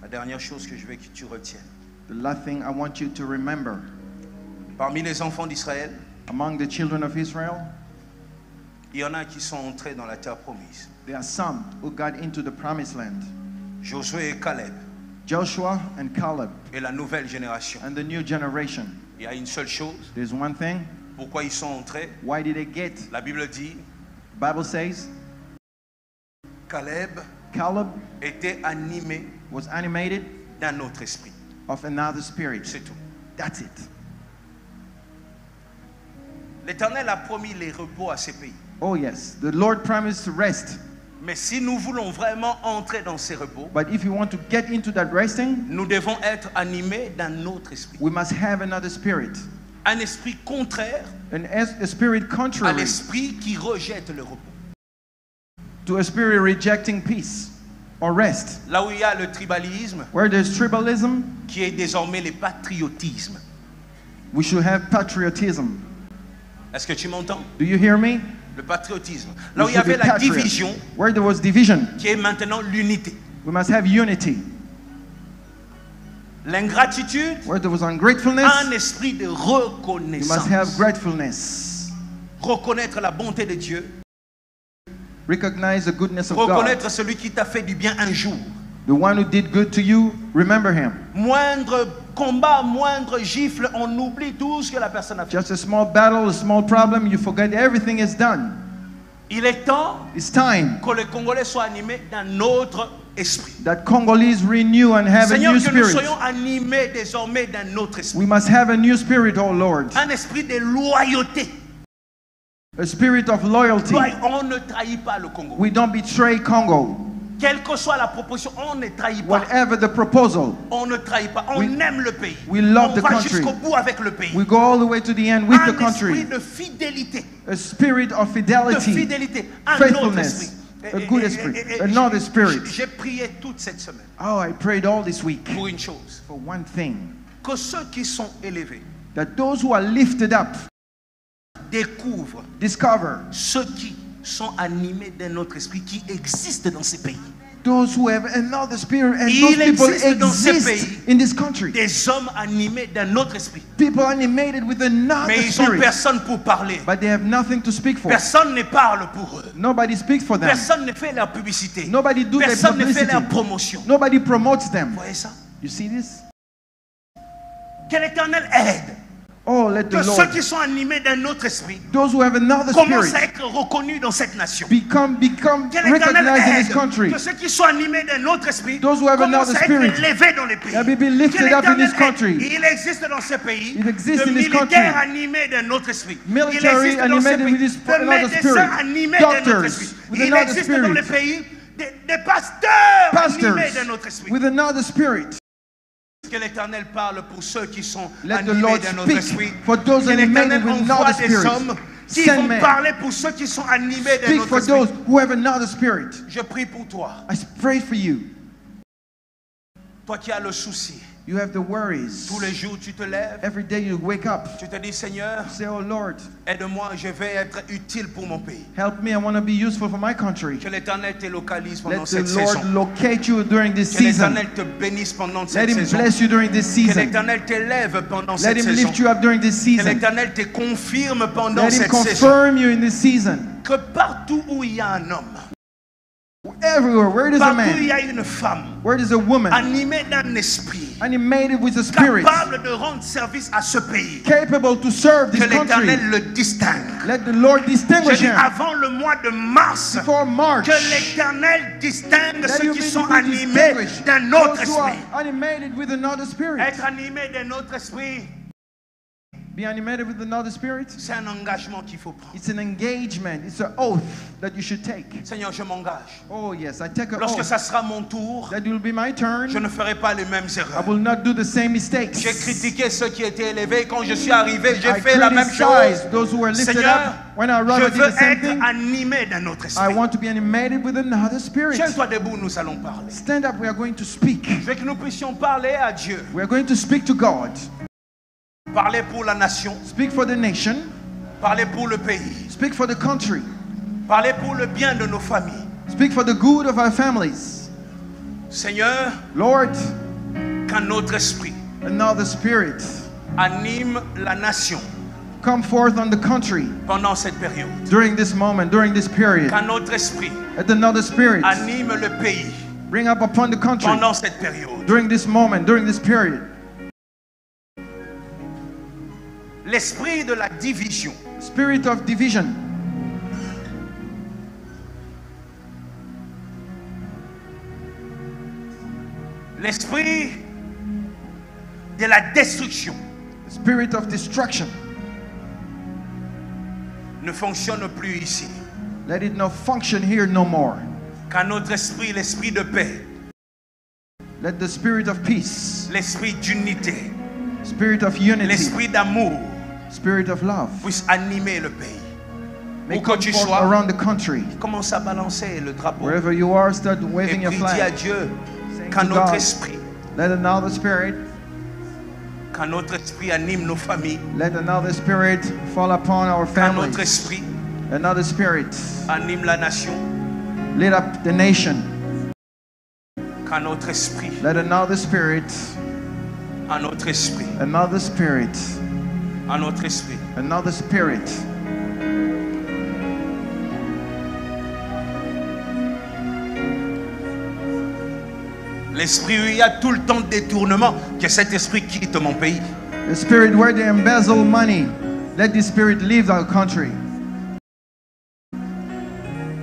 La dernière chose que je veux que tu retiennes. The last thing I want you to remember. Parmi les enfants d'Israël, Among the children of Israel, il y en a qui sont entrés dans la terre promise. there are some who got into the promised land. Josué et Caleb Joshua and Caleb et la nouvelle génération. and the new generation. Il y a une seule chose. There's one thing. Pourquoi ils sont entrés? Why did they get? La Bible dit, Bible says Caleb Caleb était animé was animated d'un autre esprit. of another spirit. C'est tout. That's it. L'Éternel a promis les repos à ces pays. Oh yes, the Lord promised to rest. Mais si nous voulons vraiment entrer dans ces repos, But if you want to get into that resting, nous devons être animés d'un autre esprit. we must have another spirit. Un esprit contraire A spirit à contrary l'esprit qui rejette le repos. to a spirit rejecting peace or rest. Là où il y a le tribalisme, Where there's tribalism, qui est désormais le patriotisme. we should have patriotism. Est-ce que tu m'entends? Do you hear me? Le patriotisme. Là où We il y should avait be la patriots. division, Where there was division, qui est maintenant l'unité. we must have unity. L'ingratitude, Where there was ungratefulness, un esprit de we must have reconnaissance. gratefulness. Reconnaître la bonté de Dieu. Recognize the goodness of God. Reconnaître celui qui t'a fait du bien un jour. The one who did good to you, remember him. Moindre combat, moindre gifle, on oublie tout ce que la personne a fait. Just a small battle, a small problem, you forget everything is done. Il est temps It's time que les Congolais soient animés d'un autre esprit. that Congolese renew and have a Seigneur, new que nous spirit. soyons animés désormais d'un autre esprit. We must have a new spirit, oh Lord. Un esprit de loyauté. A spirit of loyalty. On ne trahit pas le Congo. We don't betray Congo. Quelle que soit la proposition, on ne trahit pas. Whatever the proposal, On ne trahit pas. On aime le pays. we love On the va country. jusqu'au bout avec le pays. we go all the way to the end with Un the country. esprit de fidélité. A spirit of De fidelity, fidélité. Un autre faithfulness, esprit. a good spirit, another spirit. J'ai prié toute cette semaine Oh, I prayed all this week pour une chose. for one thing, Que ceux qui sont élevés that those who are lifted up découvrent discover ceux qui sont animés d'un autre esprit qui existe dans ces pays. those who have another spirit, and Il those people existe dans ces exist pays in this country. des hommes animés d'un autre esprit. People animated with another Mais ils n'ont spirit, personne pour parler. but they have nothing to speak for. Personne ne parle pour eux. Nobody speaks for them. Personne ne fait leur publicité. Nobody do their Personne ne fait publicity. leur promotion. Nobody promotes them. Vous voyez ça? You see this? Que l'Éternel aide. Oh, let Que the ceux Lord, qui sont animés d'un autre esprit those who have another commencent spirit, à être reconnus dans cette nation. become Que l'Éternel recognized in this aide. country. Que ceux qui sont animés d'un autre esprit Those who have commencent another à être spirit, élevés dans les pays. they may be lifted Que up in l'Éternel this country. aide. Il existe dans ce pays It exists de in this militaires country. animés d'un autre esprit. Military Il existe dans ce animated pays with this de another médecins spirit. animés d'un autre Doctors esprit. with Il another existe dans spirit. le pays des pasteurs Pastors animés d'un autre esprit. with another spirit. Que l'Éternel parle pour ceux qui sont Let the animés Lord d'un autre speak esprit. for those Que l'Éternel animated with envoie another des spirit. hommes qui Send vont men. parler pour ceux qui sont animés d'un Speak autre for esprit. those who have another spirit. Je prie pour toi. I pray for you. Toi qui as le souci. You have the worries. Tous les jours tu te lèves. Every day you wake up. Tu te dis Seigneur, Say, oh Lord, aide-moi, je vais être utile pour mon pays. help me. I want to be useful for my country. Que l'Éternel te localise pendant Let cette the Lord saison. locate you during this Que season. l'Éternel te bénisse pendant Let cette him saison. bless you during this Que season. l'Éternel t'élève pendant Let cette him saison. lift you up during this Que season. l'Éternel te confirme pendant Let him cette saison. confirm you in this season. Que partout où il y a un homme, Everywhere, where there's a partout où il y man, a une femme, where there's a woman, animée d'un esprit, animated with a spirit, capable de rendre service à ce pays, capable to serve que this country. l'Éternel le distingue. Let the Lord Je distinguish dis him avant le mois de mars, before March. que l'Éternel distingue Let ceux you qui be sont animés distinguished. d'un autre Those who are esprit. animated with another spirit. Être animé d'un autre esprit, Be animated with another spirit. c'est un engagement qu'il faut prendre. It's an engagement. It's an oath that you should take. Seigneur, je m'engage. Oh yes, I take an Lorsque oath ça sera mon tour, that it will be my turn. je ne ferai pas les mêmes I erreurs. will not do the same mistakes. J'ai critiqué ceux qui étaient élevés. Quand je suis arrivé, j'ai I fait la même criticize chose. those who were lifted Seigneur, up. When I je arrived, I did veux the same être thing. animé d'un autre I esprit. want to be animated with another spirit. Tiens-toi debout, nous allons parler. Stand up, we are going to speak. Je veux que nous puissions parler à Dieu. We are going to speak to God. Parler pour la nation. Speak for the nation. Parler pour le pays. Speak for the country. Parler pour le bien de nos familles. Speak for the good of our families. Seigneur, Lord, qu'un autre esprit another spirit anime la nation come forth on the country pendant cette période. during this moment, during this period. Qu'un autre esprit Let another spirit anime le pays bring up upon the country pendant cette période. during this moment, during this period. L'esprit de la division, Spirit of division, l'esprit de la destruction spirit of destruction. ne fonctionne plus ici. Let it not function here no more. Qu'un autre esprit, l'esprit de paix, Let the spirit of peace, l'esprit d'unité, spirit of unity, l'esprit d'amour spirit of love puisse animer le pays. may Où que come tu forth sois, around the country. commence à balancer le drapeau Wherever you are, start et waving your puis dis à flag. Dieu Saying qu'un to autre God, esprit, let another spirit, qu'un autre esprit anime nos familles, let another spirit fall upon our qu'un autre families. esprit Another spirit anime la nation, lit up the nation. qu'un autre esprit, Let another spirit, un autre esprit, another spirit, un autre esprit. another spirit. L'esprit où il y a tout le temps de détournement, que cet esprit quitte mon pays. The spirit where they embezzle money, let this spirit leave our country.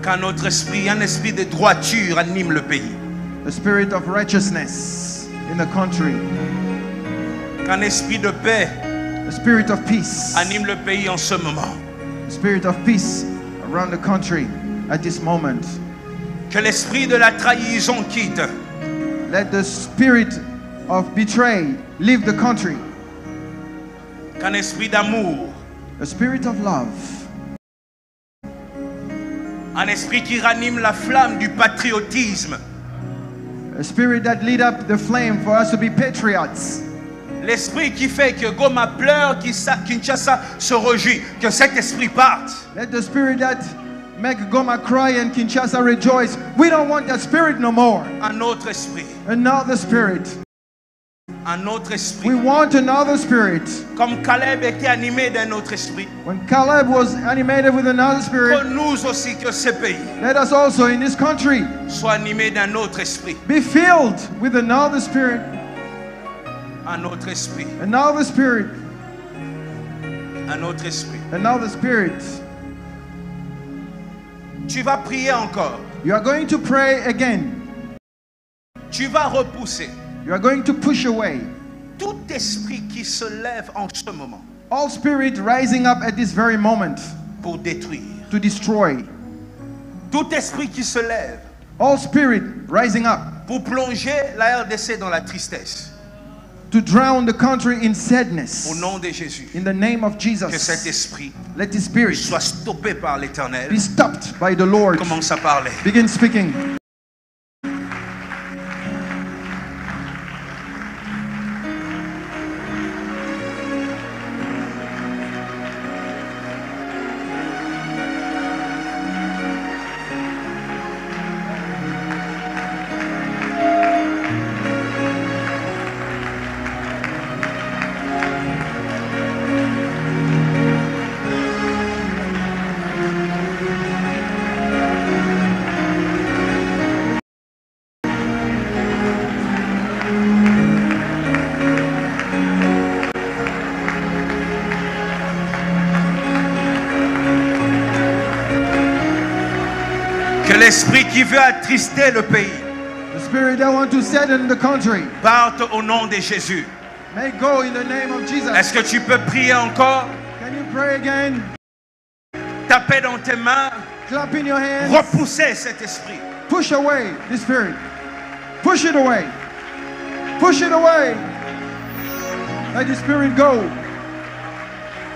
Qu'un autre esprit, un esprit de droiture anime le pays. The spirit of righteousness in the country. Qu'un esprit de paix The spirit of peace. anime le pays en ce moment. The spirit of peace around the country at this moment. Que l'esprit de la trahison quitte. Let the spirit of betray leave the country. Qu'un esprit d'amour, The spirit of love. un esprit qui ranime la flamme du patriotisme. A spirit that lit up the flame for us to be patriots. L'esprit qui fait que Goma pleure, Kinshasa se réjouit. Que cet esprit parte. Let the spirit that make Goma cry and Kinshasa rejoice. We don't want that spirit no more. Un autre esprit. Another spirit. Un autre esprit. We want another spirit. Comme Caleb était animé d'un autre esprit. When Caleb was animated with another Que spirit, nous aussi, que ce pays let us also in this country soit animé d'un autre esprit. be filled with another spirit. Un autre esprit. Another spirit. Un autre esprit. Another spirit. Tu vas prier encore. You are going to pray again. Tu vas repousser You are going to push away tout esprit qui se lève en ce moment all spirit rising up at this very moment pour détruire. to destroy. Tout esprit qui se lève All spirit rising up pour plonger la RDC dans la tristesse. to drown the country in Au sadness. nom de Jésus. In the name of Que cet Jesus, esprit let this spirit soit stoppé par l'Éternel. be stopped by the Lord. Commence à parler. Begin speaking. Que l'esprit qui veut attrister le pays The spirit that want to sadden the country parte au nom de Jésus. may go in the name of Jesus. Est-ce que tu peux prier encore? Can you pray again? Taper dans tes mains. Clap in your hands. Repousser cet esprit. Push away the spirit. Push it away. Push it away. Let the spirit go.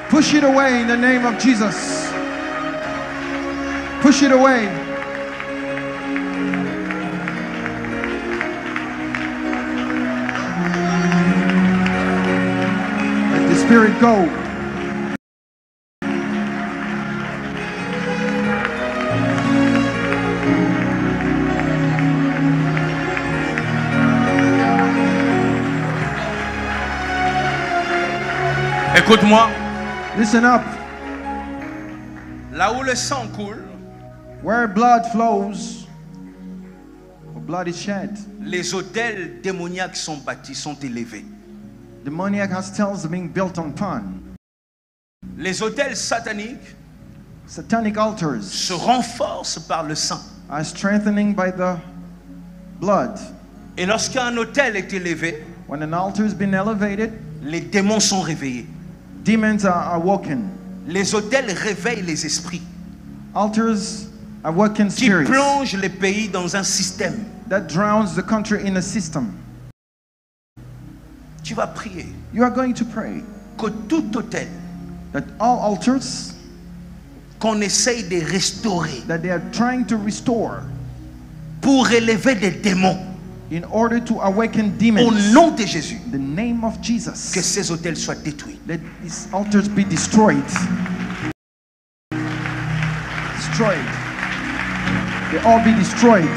Push it away in the name of Jesus. Push it away. Let the spirit go. Écoute-moi. Listen up. Là où le sang coule, Where blood flows, or blood is shed, les hôtels démoniaques sont bâtis, sont élevés. demoniac hostels are being built upon. Les hôtels sataniques Satanic altars se renforcent par le sang. are strengthening by the blood. Et lorsqu'un hôtel est élevé, When an altar has been elevated, les démons sont réveillés. demons are awoken. Les hôtels réveillent les esprits Altars awaken qui spirits plongent les pays dans un système. that drowns the country in a system. Tu vas prier You are going to pray que tout hôtel that all altars qu'on essaye de restaurer that they are trying to restore pour élever des démons, in order to awaken au demons, nom de Jésus, in the name of Jesus, que ces hôtels soient détruits. let these altars be destroyed. Destroyed. They all be destroyed.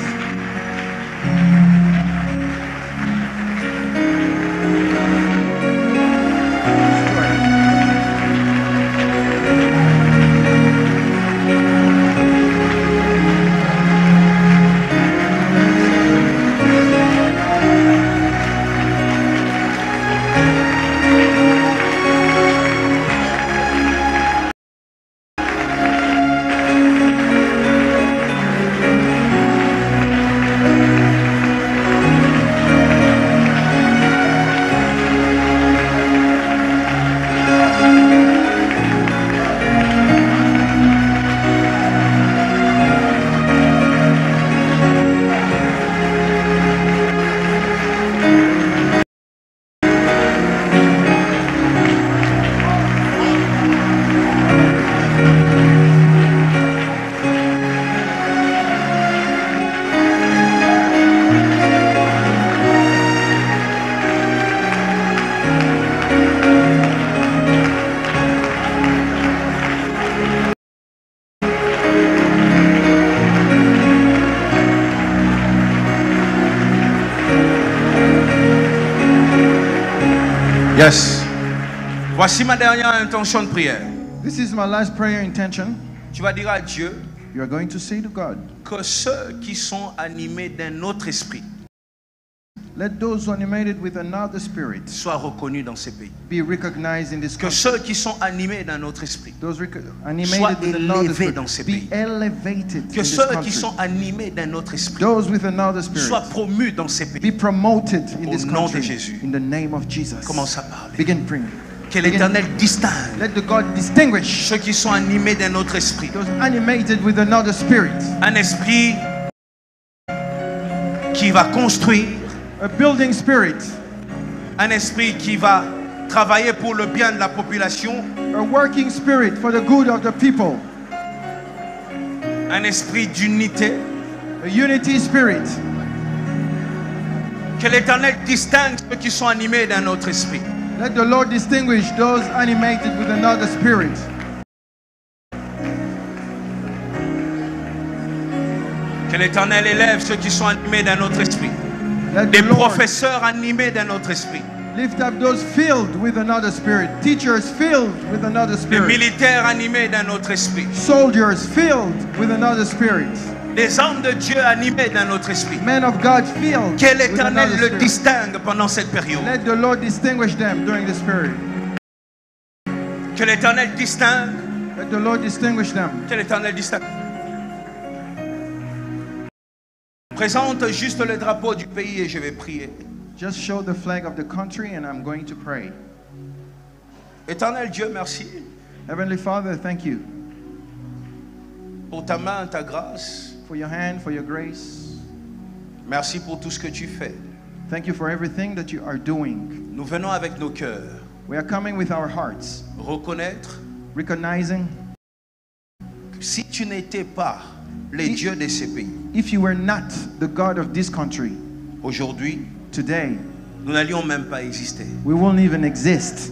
Yes. Voici ma dernière intention de prière. This is my last prayer intention. Tu vas dire à Dieu You are going to say to God, que ceux qui sont animés d'un autre esprit let those who are animated with another spirit soient reconnus dans ces pays. be recognized in this Que country. ceux qui sont animés d'un autre esprit Those soient animated with another élevés dans spirit ces be pays. elevated Que in this ceux qui country. sont animés d'un autre esprit Those with another spirit soient promus dans ces be pays. promoted in Au this nom de country. Jésus. In the name of Jesus. Commence à parler. Begin praying. Que l'Éternel distingue Let the God distinguish ceux qui sont animés d'un autre esprit. those animated with another spirit. Un esprit qui va construire, A building spirit, un esprit qui va travailler pour le bien de la population, a working spirit for the good of the people, un esprit d'unité. a unity spirit. Que l'Éternel distingue ceux qui sont animés d'un autre esprit. Let the Lord distinguish those animated with another spirit. Que l'Éternel élève ceux qui sont animés d'un autre esprit. Let Des the Lord professeurs animés d'un autre esprit. lift up those filled with another spirit. Teachers filled with another Des spirit. militaires animés d'un autre esprit. Soldiers filled with another spirit. Des hommes de Dieu animés d'un autre esprit. Men of God filled Que with l'Éternel another le spirit. distingue pendant cette période. Let the Lord distinguish them during this period. Que l'Éternel distingue. Let the Lord distinguish them. Que l'Éternel distingue. Présente juste le drapeau du pays et je vais prier. Just show the flag of the country and I'm going to pray. Éternel Dieu, merci Heavenly Father, thank you pour ta main, ta grâce. for your hand, for your grace. Merci pour tout ce que tu fais. Thank you for everything that you are doing. Nous venons avec nos cœurs We are coming with our hearts, reconnaître recognizing que si tu n'étais pas les dieux de ces pays, if you were not the God of this country, aujourd'hui, today nous n'allions même pas exister. we won't even exist.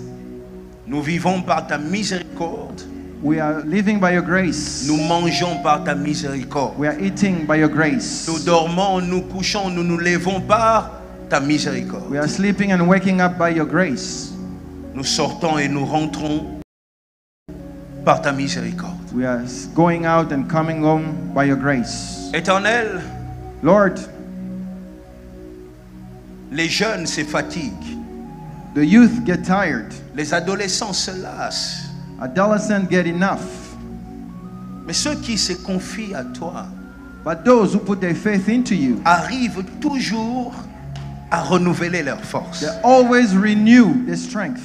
Nous vivons par ta miséricorde. We are living by your grace. Nous mangeons par ta miséricorde. We are eating by your grace. Nous dormons, nous couchons, nous nous lèvons par ta miséricorde. We are sleeping and waking up by your grace. Nous sortons et nous rentrons par ta miséricorde. We are going out and coming home by your grace. Éternel, Lord, les jeunes se fatiguent. the youth get tired. Les adolescents se lassent. Adolescents get enough. Mais ceux qui se confient à toi But those who put their faith into you, arrivent toujours à renouveler leur force. they always renew their strength.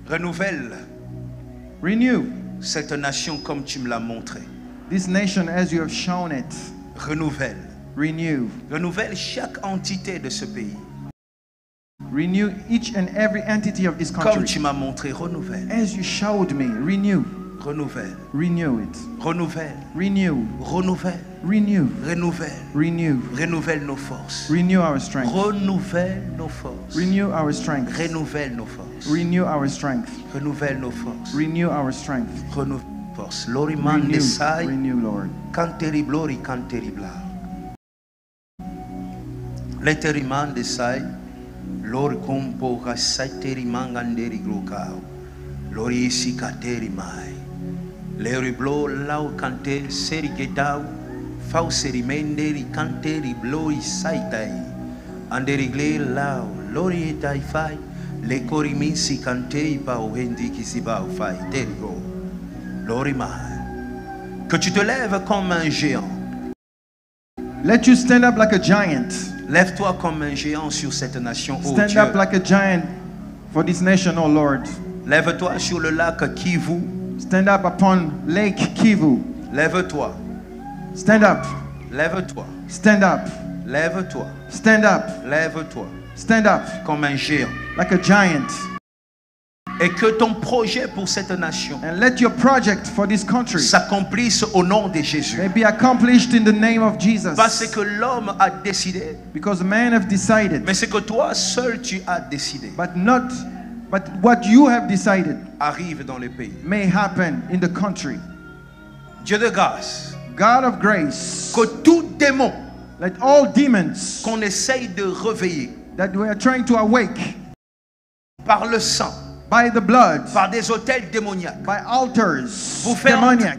Renouvelle Renew cette nation comme tu me l'as montré. this nation as you have shown it. Renouvelle. Renew. Renouvelle chaque entité de ce pays. Renew each and every entity of this Comme country. tu m'as montré, renouvelle. As you showed me, renew. Renouvelle. Renew it. Renouvelle. Renew. Renouvelle. Renew. Renouvelle. Renew. Renouvelle nos forces. Renew our strength. Renouvelle nos forces. Renew our strength. Renouvelle nos forces. Renew our strength. Renouvelle nos forces. Renew our strength. Renouvelle nos forces. Loriman desai, Renew, Lord. canteri blori, canteri bla. Leteriman desai, lor compo rasaiteri manganderi glokao. Lori isi kateri mai. Leri blo lau cante seri getau. Fau seri menderi canteri bloi saitai. Anderi gle lau, lori etai fai. Le corimisi cantei pa ohendi kisibao fai. Terigo. Lori mai. Que tu te lèves comme un géant. Let you stand up like a giant. Lève-toi comme un géant sur cette nation, ô Stand Dieu. up like a giant for this nation, oh Lord. Lève-toi sur le lac Kivu. Stand up upon Lake Kivu. Lève-toi. Stand up. Lève-toi. Stand up. Lève-toi. Stand up. Lève-toi. Stand up Comme un géant. like a giant. Et que ton projet pour cette nation And let your project for this country s'accomplisse au nom de Jésus. may be accomplished in the name of Jesus. Parce que l'homme a décidé, Because men have decided, mais c'est que toi seul tu as décidé. but what you have decided Arrive dans le pays. may happen in the country. Dieu de grâce, God of grace, que tout démon let all demons qu'on essaye de réveiller that we are trying to awake par le sang, by the blood, par des hôtels démoniaques, by altars, pour faire demoniac,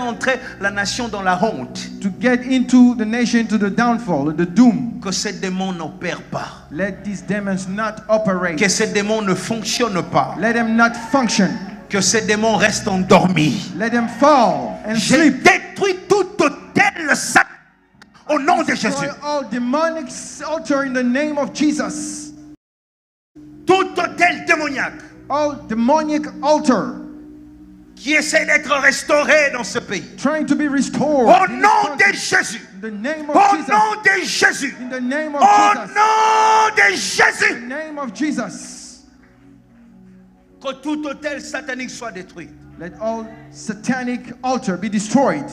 entrer la nation dans la honte, to get into the nation, to the downfall, the doom. que ces démons n'opèrent pas, Let these demons not operate. que ces démons ne fonctionnent pas, Let them not function. que ces démons restent endormis. Let them fall and J'ai sleep. détruit tout hôtel sacré au nom de Destroy Jésus. all demonic altar in the name of Jesus. Tout hôtel démoniaque All demonic altar qui essaie d'être restauré dans ce pays. trying to be restored. Au in this nom country. de Jésus. In the name of Au Jesus. nom de Jésus. In the name of Au Jesus. nom de In Jésus. the name of Jesus. Que tout hôtel satanique soit détruit. Let all satanic altar be destroyed.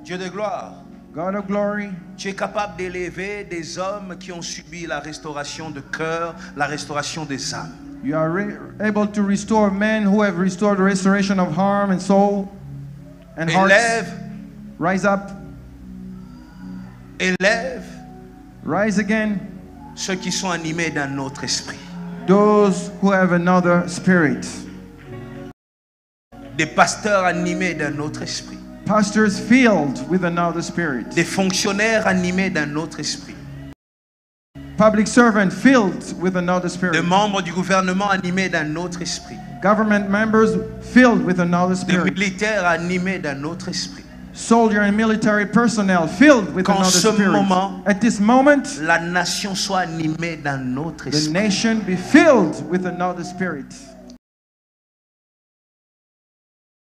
Dieu de gloire, God of glory, tu es capable d'élever des hommes qui ont subi la restauration de cœur, la restauration des âmes. you are able to restore men who have restored the restoration of harm and soul and hearts. Élève, Rise up, élève rise again. ceux qui sont animés d'un autre esprit. Those who have another spirit. Des pasteurs animés d'un autre esprit. Pastors filled with another spirit. Des fonctionnaires animés d'un autre esprit. Public servant filled with another Des spirit. membres du gouvernement animés d'un autre esprit. Government members filled with another Des spirit. militaires animés d'un autre esprit. Soldier and military personnel filled with Qu'en another ce spirit. moment, At this moment, la nation soit animée d'un autre the esprit. nation be filled with another spirit.